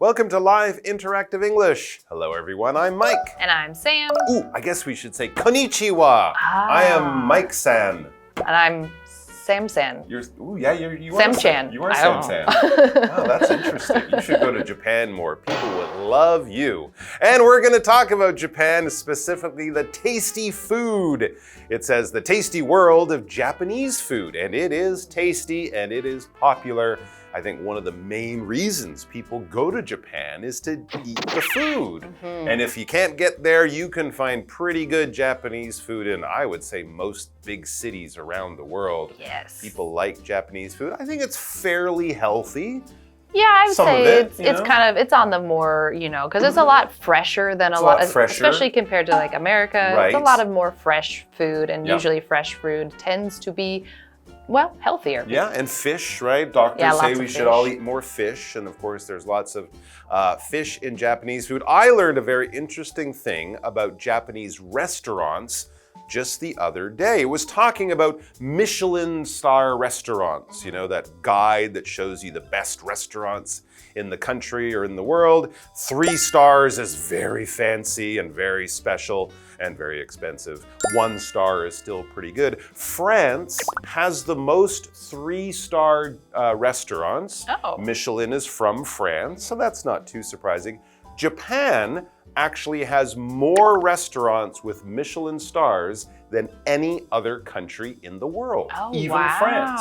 Welcome to Live Interactive English. Hello, everyone. I'm Mike. And I'm Sam. Ooh, I guess we should say konnichiwa. I am Mike-san. And I'm Sam-san. You Sam-chan. You are Sam-san. Wow, that's interesting. You should go to Japan more. People would love you. And we're going to talk about Japan, specifically the tasty food. It says the tasty world of Japanese food. And it is tasty and it is popular. I think one of the main reasons people go to Japan is to eat the food. And if you can't get there, you can find pretty good Japanese food in, I would say, most big cities around the world. Yes. People like Japanese food. I think it's fairly healthy. Yeah, I would say it's on the more, because it's a lot fresher than especially compared to like America. Right. It's a lot of more fresh food, and usually fresh food tends to be healthier. Yeah, and fish, right? Doctors say we should all eat more fish. And of course, there's lots of fish in Japanese food. I learned a very interesting thing about Japanese restaurants just the other day. It was talking about Michelin star restaurants, that guide that shows you the best restaurants in the country or in the world. 3 stars is very fancy and very special and very expensive. 1 star is still pretty good. France has the most 3-star restaurants. Oh. Michelin is from France, so that's not too surprising. Japan actually has more restaurants with Michelin stars than any other country in the world, even France.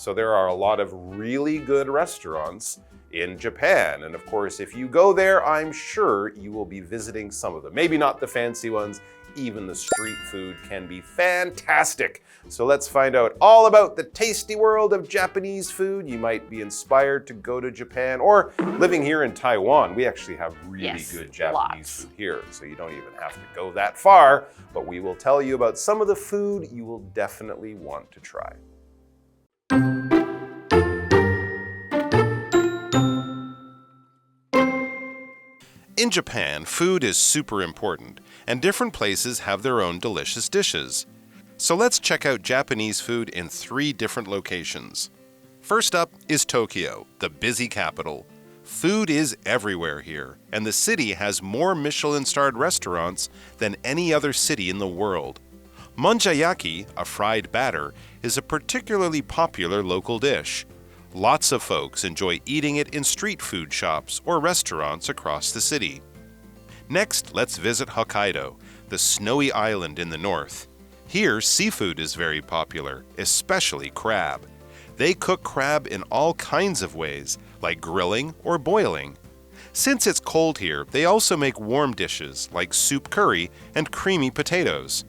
So there are a lot of really good restaurants in Japan. And of course, if you go there, I'm sure you will be visiting some of them. Maybe not the fancy ones. Even the street food can be fantastic. So let's find out all about the tasty world of Japanese food. You might be inspired to go to Japan, or living here in Taiwan. We actually have really good Japanese food here, so you don't even have to go that far. But we will tell you about some of the food you will definitely want to try. In Japan, food is super important, and different places have their own delicious dishes. So let's check out Japanese food in 3 different locations. First up is Tokyo, the busy capital. Food is everywhere here, and the city has more Michelin-starred restaurants than any other city in the world. Monjayaki, a fried batter, is a particularly popular local dish. Lots of folks enjoy eating it in street food shops or restaurants across the city. Next, let's visit Hokkaido, the snowy island in the north. Here, seafood is very popular, especially crab. They cook crab in all kinds of ways, like grilling or boiling. Since it's cold here, they also make warm dishes like soup curry and creamy potatoes.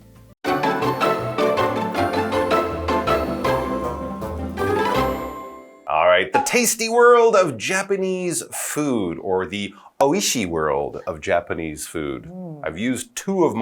All right, the tasty world of Japanese food, or the oishi world of Japanese food. I've used 2 of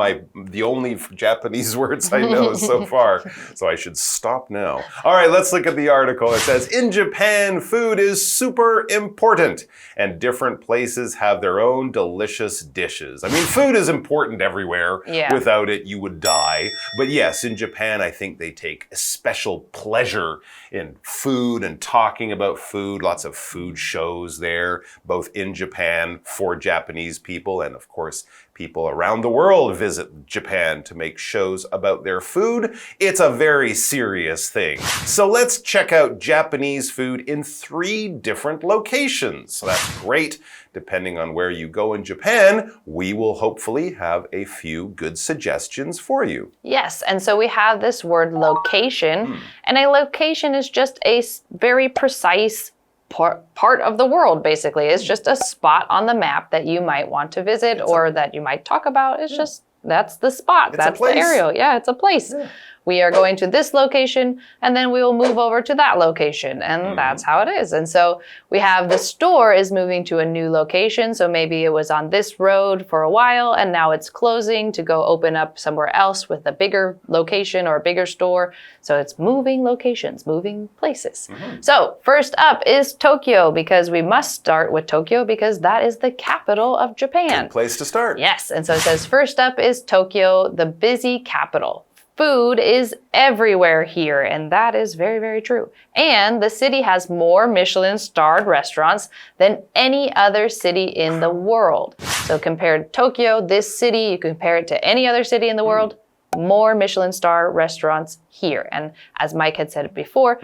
the only Japanese words I know so far, so I should stop now. All right, let's look at the article. It says, in Japan, food is super important, and different places have their own delicious dishes. I mean, food is important everywhere. Yeah. Without it, you would die. But yes, in Japan, I think they take a special pleasure in food and talking about food. Lots of food shows there, both in Japan for Japanese people, and of course, people around the world visit Japan to make shows about their food. It's a very serious thing. So let's check out Japanese food in 3 different locations. So that's great. Depending on where you go in Japan, we will hopefully have a few good suggestions for you. Yes, and so we have this word location, and a location is just a very precise part of the world, basically. It's just a spot on the map that you might want to visit or that you might talk about. It's just, that's the spot. That's the area. Yeah, it's a place. Yeah. We are going to this location, and then we will move over to that location, and that's how it is. And so we have the store is moving to a new location, so maybe it was on this road for a while, and now it's closing to go open up somewhere else with a bigger location or a bigger store. So it's moving locations, moving places. So first up is Tokyo, because we must start with Tokyo because that is the capital of Japan. Good place to start. Yes, and so it says first up is Tokyo, the busy capital. Food is everywhere here, and that is very, very true. And the city has more Michelin-starred restaurants than any other city in the world. So compared to Tokyo, this city, you compare it to any other city in the world, more Michelin star restaurants here. And as Mike had said before,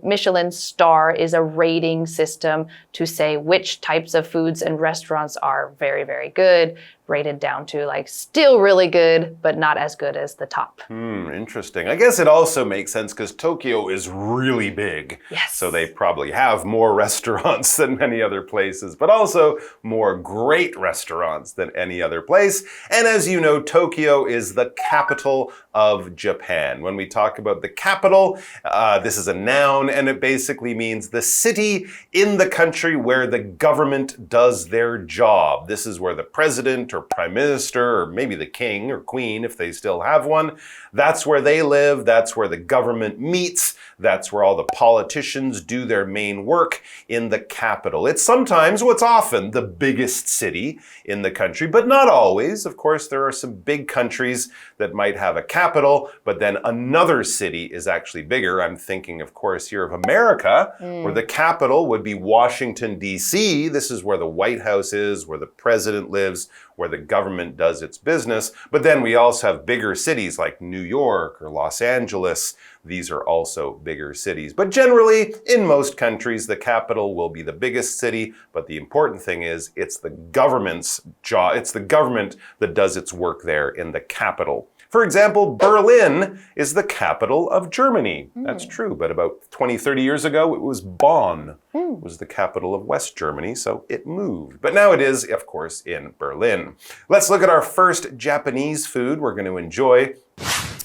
Michelin star is a rating system to say which types of foods and restaurants are very, very good, rated down to like still really good, but not as good as the top. Interesting. I guess it also makes sense because Tokyo is really big. Yes. So they probably have more restaurants than many other places, but also more great restaurants than any other place. And as you know, Tokyo is the capital of Japan. When we talk about the capital, this is a noun, and it basically means the city in the country where the government does their job. This is where the president or prime minister, or maybe the king or queen, if they still have one, that's where they live, that's where the government meets, that's where all the politicians do their main work, in the capital. It's sometimes, what's often, the biggest city in the country, but not always. Of course, there are some big countries that might have a capital, but then another city is actually bigger. I'm thinking, of course, here of America, where the capital would be Washington, D.C. This is where the White House is, where the president lives, where the government does its business. But then we also have bigger cities like New York or Los Angeles. These are also bigger cities. But generally, in most countries, the capital will be the biggest city. But the important thing is, it's the government's job. It's the government that does its work there in the capital. For example, Berlin is the capital of Germany. That's true, but about 20, 30 years ago, it was Bonn. It was the capital of West Germany, so it moved. But now it is, of course, in Berlin. Let's look at our first Japanese food we're going to enjoy.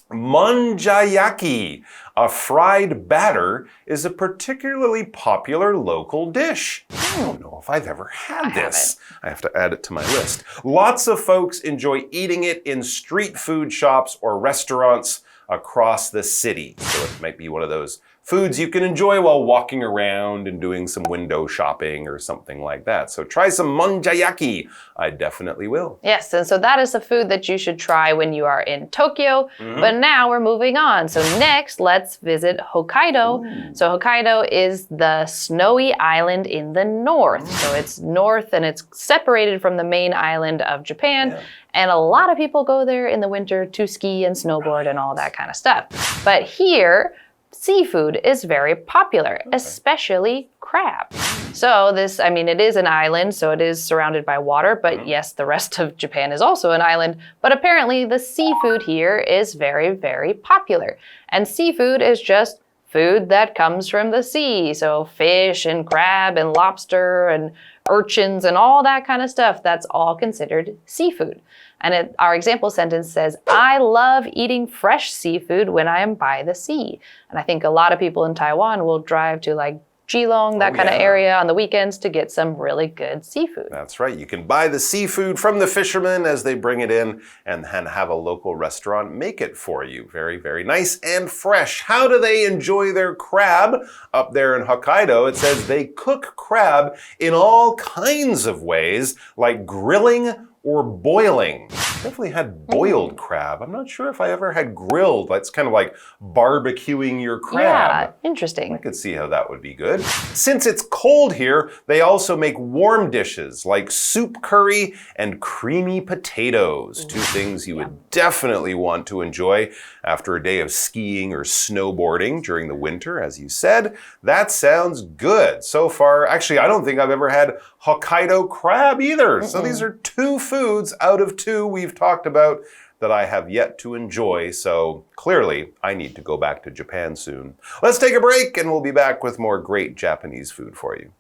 Monjayaki, a fried batter, is a particularly popular local dish. I don't know if I've ever had this. I have to add it to my list. Lots of folks enjoy eating it in street food shops or restaurants across the city. So it might be one of those foods you can enjoy while walking around and doing some window shopping or something like that. So try some monjayaki. I definitely will. Yes, and so that is the food that you should try when you are in Tokyo. But now we're moving on. So next, let's visit Hokkaido. So Hokkaido is the snowy island in the north. So it's north and it's separated from the main island of Japan. And a lot of people go there in the winter to ski and snowboard and all that kind of stuff. But here, seafood is very popular, especially crab. So this, I mean, it is an island, so it is surrounded by water, but yes, the rest of Japan is also an island, but apparently the seafood here is very, very popular. And seafood is just food that comes from the sea. So fish and crab and lobster and urchins and all that kind of stuff, that's all considered seafood. And our example sentence says, I love eating fresh seafood when I am by the sea. And I think a lot of people in Taiwan will drive to like Geelong, that kind of area on the weekends to get some really good seafood. That's right. You can buy the seafood from the fishermen as they bring it in and have a local restaurant make it for you. Very, very nice and fresh. How do they enjoy their crab up there in Hokkaido? It says they cook crab in all kinds of ways, like grilling or boiling. Definitely had boiled crab. I'm not sure if I ever had grilled. That's kind of like barbecuing your crab. Yeah, interesting. I could see how that would be good. Since it's cold here, they also make warm dishes like soup curry and creamy potatoes. Two things you would definitely want to enjoy after a day of skiing or snowboarding during the winter, as you said. That sounds good. So far, actually, I don't think I've ever had Hokkaido crab either. So these are two foods out of two we've talked about that I have yet to enjoy. So clearly, I need to go back to Japan soon. Let's take a break and we'll be back with more great Japanese food for you.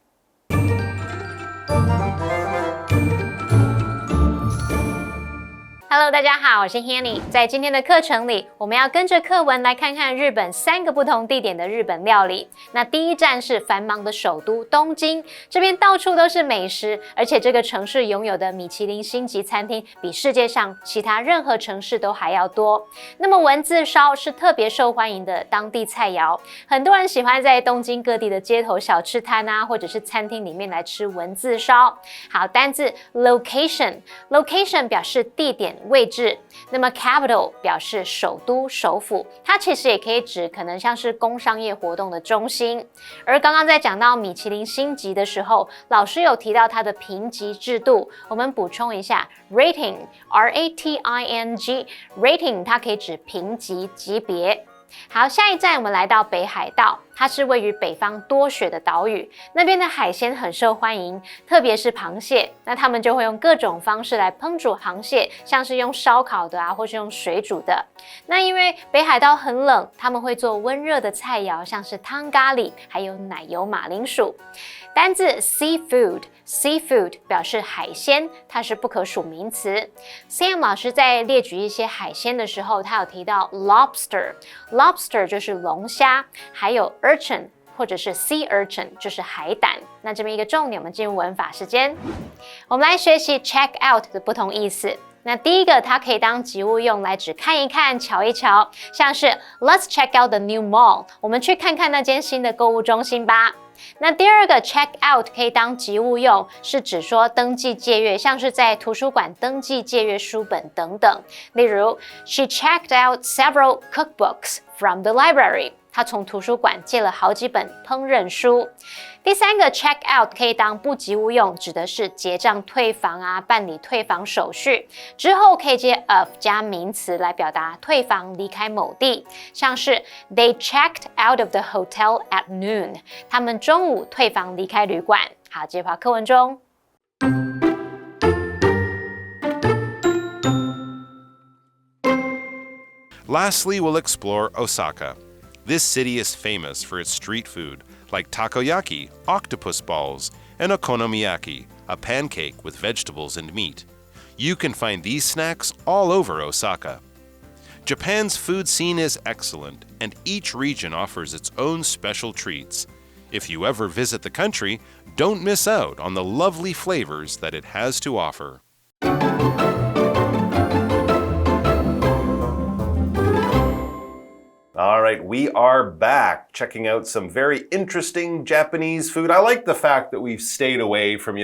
Hello， 大家好，我是 Hanny。在今天的课程里，我们要跟着课文来看看日本3个不同地点的日本料理。那第一站是繁忙的首都东京，这边到处都是美食，而且这个城市拥有的米其林星级餐厅比世界上其他任何城市都还要多。那么文字烧是特别受欢迎的当地菜肴，很多人喜欢在东京各地的街头小吃摊啊，或者是餐厅里面来吃文字烧。好，单字 location 表示地点。位置。那么 capital 表示首都、首府，它其实也可以指可能像是工商业活动的中心。而刚刚在讲到米其林星级的时候，老师有提到它的评级制度，我们补充一下 rating rating 它可以指评级级别。好，下一站我们来到北海道，它是位于北方多雪的岛屿，那边的海鲜很受欢迎，特别是螃蟹。那他们就会用各种方式来烹煮螃蟹，像是用烧烤的啊，或是用水煮的。那因为北海道很冷，他们会做温热的菜肴，像是汤咖喱，还有奶油马铃薯。单字 seafood 表示海鲜，它是不可数名词。Sam 老师在列举一些海鲜的时候，他有提到 lobster 就是龙虾，还有 urchin 或者是 sea urchin 就是海胆。那这边一个重点，我们进入文法时间，我们来学习 check out 的不同意思。那第一个，它可以当及物用来指看一看、瞧一瞧，像是 Let's check out the new mall， 我们去看看那间新的购物中心吧。那第二个 check out 可以当及物用，是指说登记借阅，像是在图书馆登记借阅书本等等。例如 She checked out several cookbooks from the library， 她从图书馆借了好几本烹饪书。第三个 check out 可以当不及物用，指的是结账退房啊，办理退房手续，之后可以接 of 加名词来表达退房离开某地，像是 They checked out of the hotel at noon， 他们中午退房离开旅馆。好，接回课文中。Lastly, we'll explore Osaka. This city is famous for its street food, like takoyaki, octopus balls, and okonomiyaki, a pancake with vegetables and meat. You can find these snacks all over Osaka. Japan's food scene is excellent, and each region offers its own special treats. If you ever visit the country, don't miss out on the lovely flavors that it has to offer. All right, we are back checking out some very interesting Japanese food. I like the fact that we've stayed away from,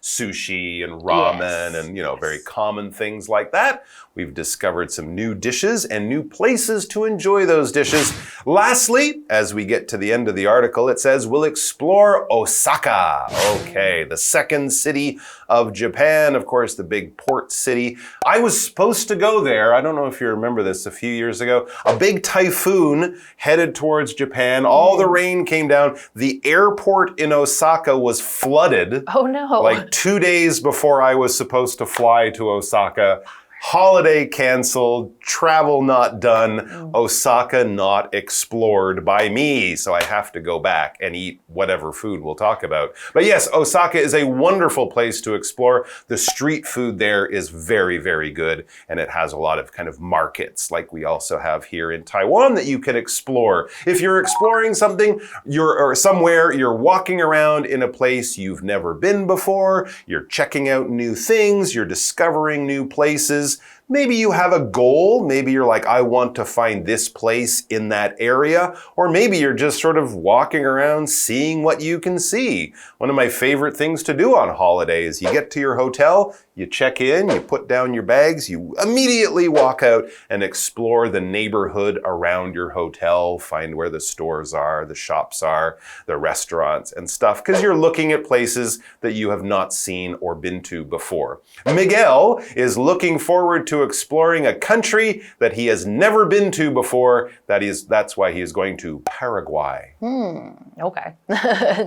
sushi and ramen and, very common things like that. We've discovered some new dishes and new places to enjoy those dishes. Lastly, as we get to the end of the article, it says we'll explore Osaka. Okay, the second city of Japan, of course, the big port city. I was supposed to go there. I don't know if you remember this a few years ago. A big typhoon headed towards Japan. All the rain came down. The airport in Osaka was flooded. Oh no. Like 2 days before I was supposed to fly to Osaka. Holiday canceled, travel not done, Osaka not explored by me. So I have to go back and eat whatever food we'll talk about. But yes, Osaka is a wonderful place to explore. The street food there is very, very good. And it has a lot of kind of markets like we also have here in Taiwan that you can explore. If you're exploring something, you're walking around in a place you've never been before, you're checking out new things, you're discovering new places. Maybe you have a goal. Maybe you're like, I want to find this place in that area. Or maybe you're just sort of walking around seeing what you can see. One of my favorite things to do on holidays, you get to your hotel, you check in, you put down your bags, you immediately walk out and explore the neighborhood around your hotel, find where the stores are, the shops are, the restaurants and stuff, because you're looking at places that you have not seen or been to before. Miguel is looking forward to exploring a country that he has never been to before. That's why he is going to Paraguay. Okay.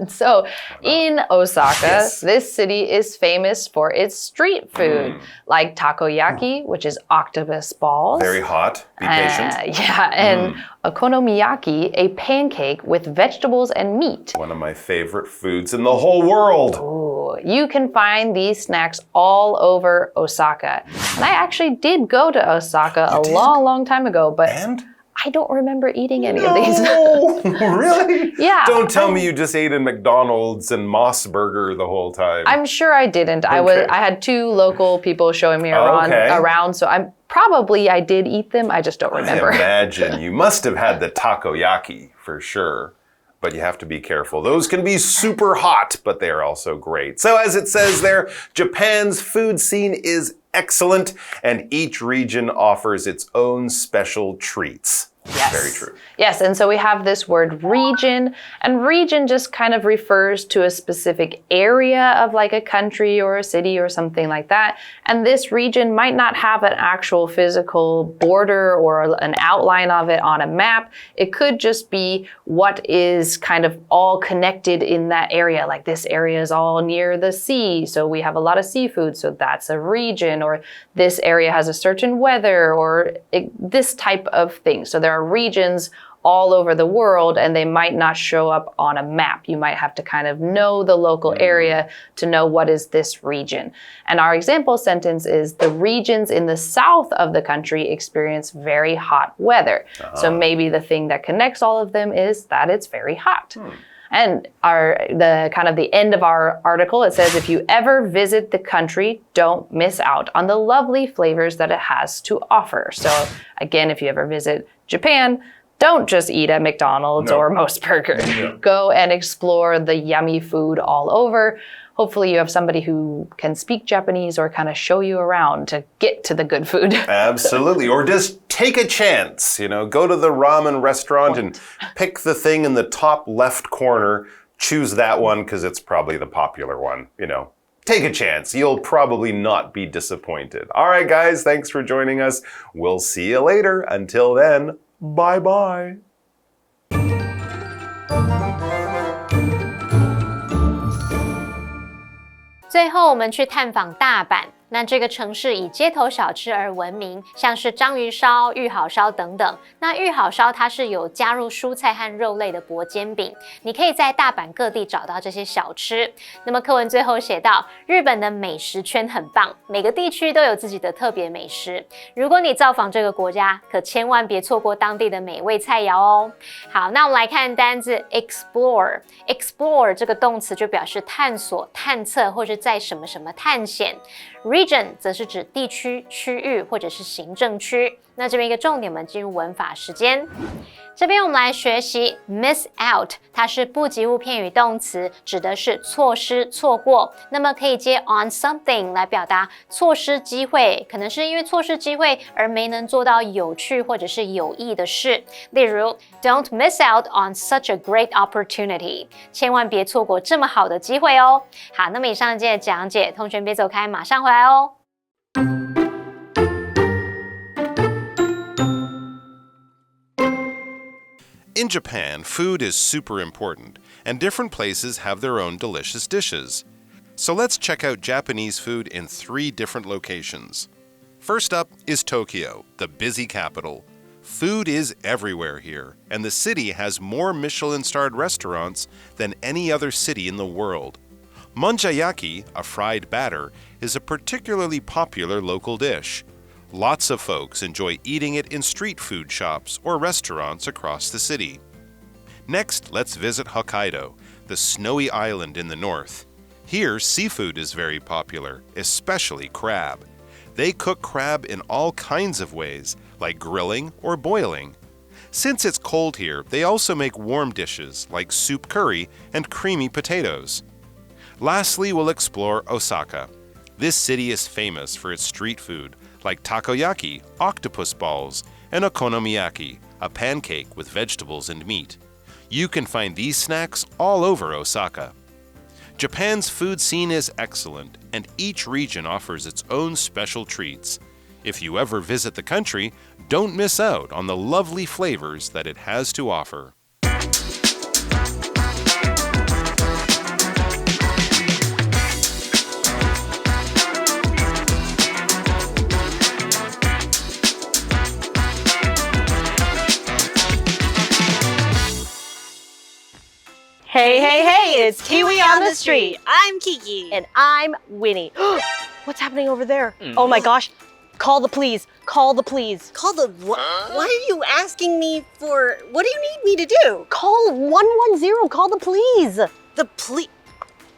So in Osaka, this city is famous for its street food, like takoyaki, which is octopus balls. Very hot. Be patient. And okonomiyaki, a pancake with vegetables and meat. One of my favorite foods in the whole world. Ooh, you can find these snacks all over Osaka. And I actually did go to Osaka a long time ago, but I don't remember eating any of these. Really? Yeah. Don't tell me you just ate a McDonald's and Moss Burger the whole time. I'm sure I didn't. Okay. I had two local people showing me around, so I did eat them. I just don't remember. I imagine you must have had the takoyaki for sure. But you have to be careful. Those can be super hot, but they are also great. So as it says there, Japan's food scene is excellent, and each region offers its own special treats. Yes. Very true. Yes, and so we have this word region, and region just kind of refers to a specific area of like a country or a city or something like that. And this region might not have an actual physical border or an outline of it on a map. It could just be what is kind of all connected in that area. Like this area is all near the sea, so we have a lot of seafood, so that's a region. Or this area has a certain weather, or this type of thing. So there are regions all over the world, and they might not show up on a map. You might have to kind of know the local area to know what is this region. And our example sentence is, the regions in the south of the country experience very hot weather. So maybe the thing that connects all of them is that it's very hot. And the end of our article, it says, if you ever visit the country, don't miss out on the lovely flavors that it has to offer. So again, if you ever visit Japan, don't just eat at McDonald's or Most Burger. Go and explore the yummy food all over. Hopefully you have somebody who can speak Japanese or kind of show you around to get to the good food. Absolutely. Or just take a chance, go to the ramen restaurant and pick the thing in the top left corner. Choose that one because it's probably the popular one, Take a chance. You'll probably not be disappointed. All right, guys, thanks for joining us. We'll see you later. Until then, bye-bye. 最后，我们去探访大阪。那这个城市以街头小吃而闻名，像是章鱼烧、玉好烧等等。那玉好烧它是有加入蔬菜和肉类的薄煎饼，你可以在大阪各地找到这些小吃。那么课文最后写到，日本的美食圈很棒，每个地区都有自己的特别美食。如果你造访这个国家，可千万别错过当地的美味菜肴哦。好，那我们来看单字 explore。explore 这个动词就表示探索、探测或是在什么什么探险。Region 则是指地区、区域或者是行政区。那这边一个重点，我们进入文法时间。这边我们来学习 miss out， 它是不及物片语动词，指的是错失、错过。那么可以接 on something 来表达错失机会，可能是因为错失机会而没能做到有趣或者是有益的事。例如 ，Don't miss out on such a great opportunity， 千万别错过这么好的机会哦。好，那么以上这节讲解，同学别走开，马上回来哦。In Japan, food is super important, and different places have their own delicious dishes. So let's check out Japanese food in 3 different locations. First up is Tokyo, the busy capital. Food is everywhere here, and the city has more Michelin-starred restaurants than any other city in the world. Monjayaki, a fried batter, is a particularly popular local dish. Lots of folks enjoy eating it in street food shops or restaurants across the city. Next, let's visit Hokkaido, the snowy island in the north. Here, seafood is very popular, especially crab. They cook crab in all kinds of ways, like grilling or boiling. Since it's cold here, they also make warm dishes like soup curry and creamy potatoes. Lastly, we'll explore Osaka. This city is famous for its street food, like takoyaki, octopus balls, and okonomiyaki, a pancake with vegetables and meat. You can find these snacks all over Osaka. Japan's food scene is excellent, and each region offers its own special treats. If you ever visit the country, don't miss out on the lovely flavors that it has to offer. Hey, hey, hey, it's KiWi on the street. I'm Kiki. And I'm Winnie. What's happening over there? Oh my gosh. Call the police. Call the police. Call the what? Why are you asking me for, what do you need me to do? Call 110. Call the police. The police.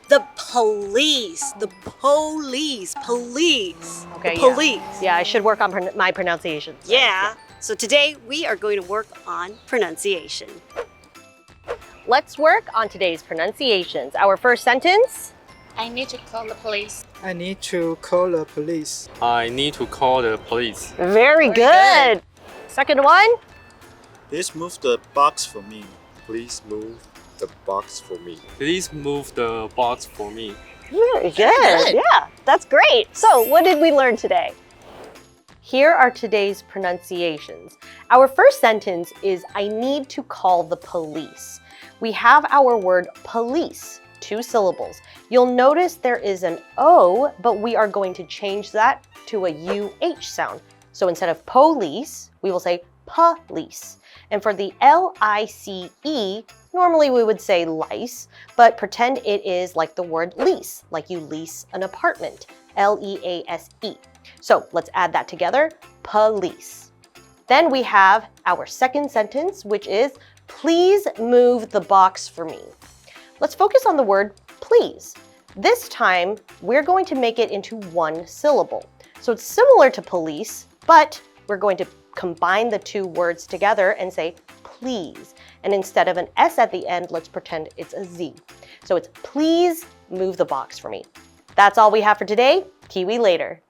The police. The police. Police. Okay, the police. Yeah, I should work on my pronunciations. Yeah. So today we are going to work on pronunciation. Let's work on today's pronunciations. Our first sentence, I need to call the police. I need to call the police. I need to call the police. Very good. Second one. Please move the box for me. Please move the box for me. Please move the box for me. Very good. Yeah, that's great. So, what did we learn today? Here are today's pronunciations. Our first sentence is I need to call the police. We have our word police, 2 syllables. You'll notice there is an O, but we are going to change that to a UH sound. So instead of police, we will say police. And for the L-I-C-E, normally we would say lice, but pretend it is like the word lease, like you lease an apartment, L-E-A-S-E. So let's add that together, police. Then we have our second sentence, which is, please move the box for me. Let's focus on the word please. This time, we're going to make it into 1 syllable. So it's similar to police, but we're going to combine the 2 words together and say please. And instead of an S at the end, let's pretend it's a Z. So it's please move the box for me. That's all we have for today. KiWi later.